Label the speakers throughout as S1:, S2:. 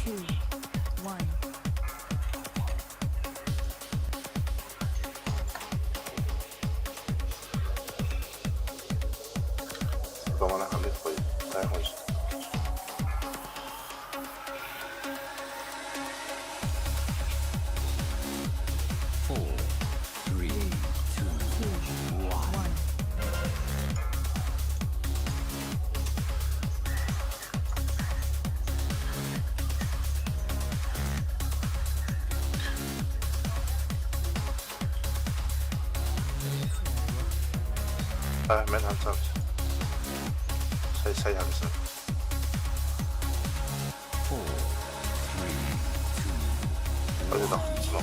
S1: two, one.
S2: Vamos a dejarlo después. La dejo eso.
S3: Four, three, two,
S1: Two,
S3: one.
S1: one.
S2: Men han tabt. Say han så.
S3: Four, three, two,
S2: Og det er nok slå.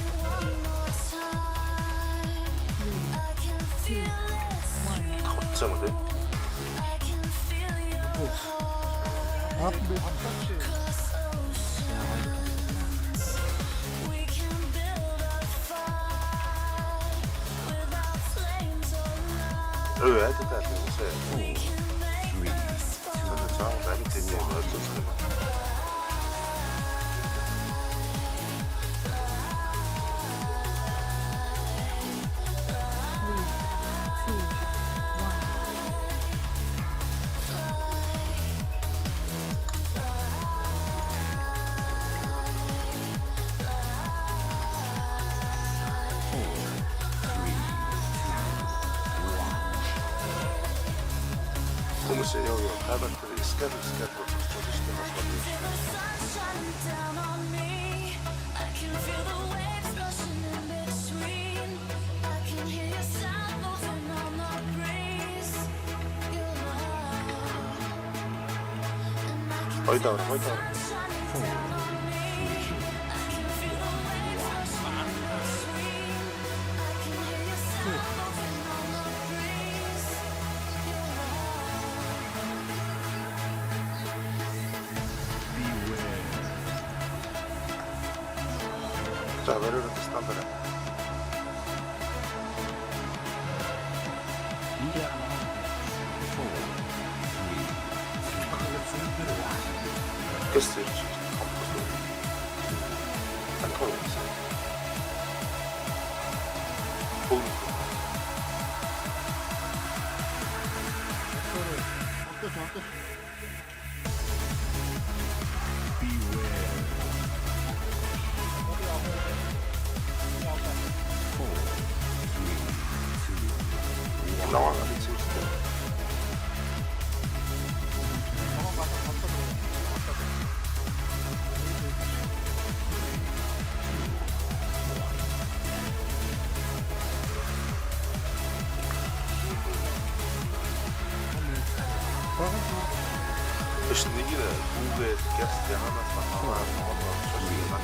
S1: Two, one.
S2: Godt med det. Ja, det der, det ser jeg.
S3: three,
S2: Så det tager jo rigtig ting, jeg har været til at skrive.
S1: Two, one.
S3: four, three, two, one.
S2: Du må se, jo, her var det skat, hvor du står, det skal også være det. Højdavre. Så hvad er det, der stamper der? Gæster, kom på stå. Han kommer ikke sig. Nå, er det til stedet. Hvis den ikke er ude gæststjernerne fra Norden og så siger man,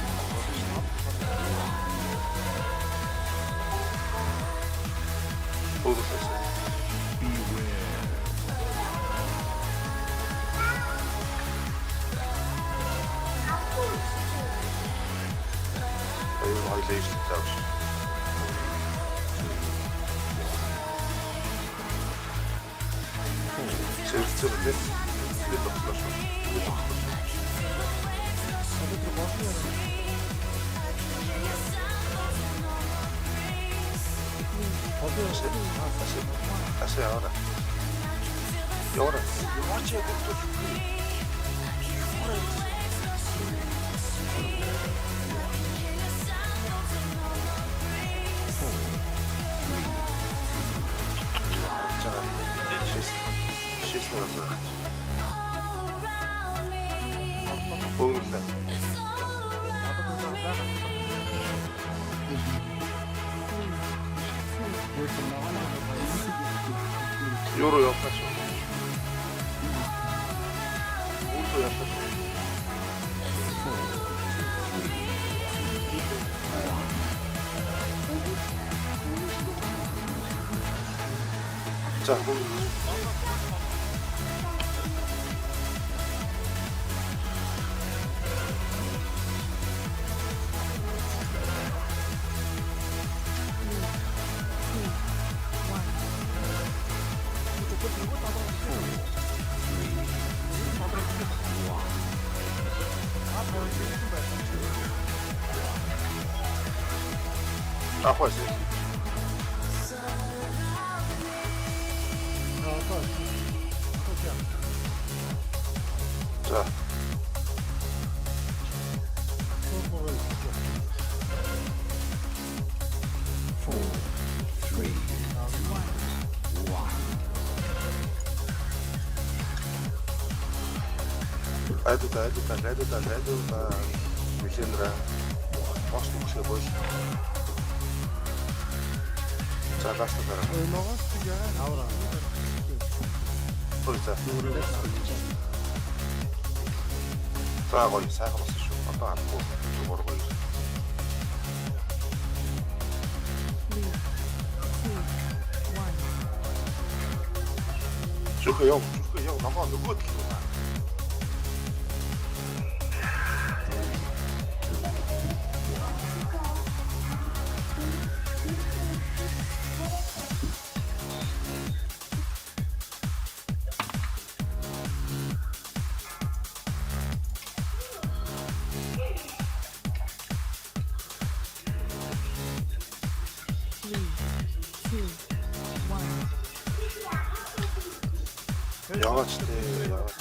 S2: hovedfæstet. Jeg har ikke læst det, Claus. Til lidt observation. Jeg ser ahora. Y ahora. Честно разобрать. Полностью. Yoru yaklaş. Burada yaklaş. 자,
S1: Two, one.
S2: Давай, Сергей. 자,
S3: Four, three, one.
S2: айдуда, милиндра, мосту кушебош. За гастагара. Полица. За гоё сайхан болсон шүү. Одоо харахгүй зүгээр гоё.
S1: 3, 2, 1.
S2: Зүхээ яв, намаа нөгөө тал байна. Яваач тээ, яваач.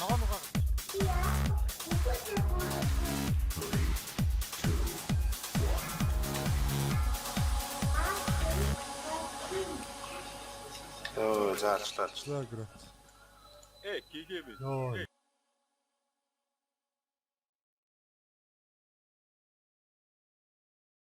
S2: Заарчлаа.
S4: За град.
S5: GG.
S4: Йоо.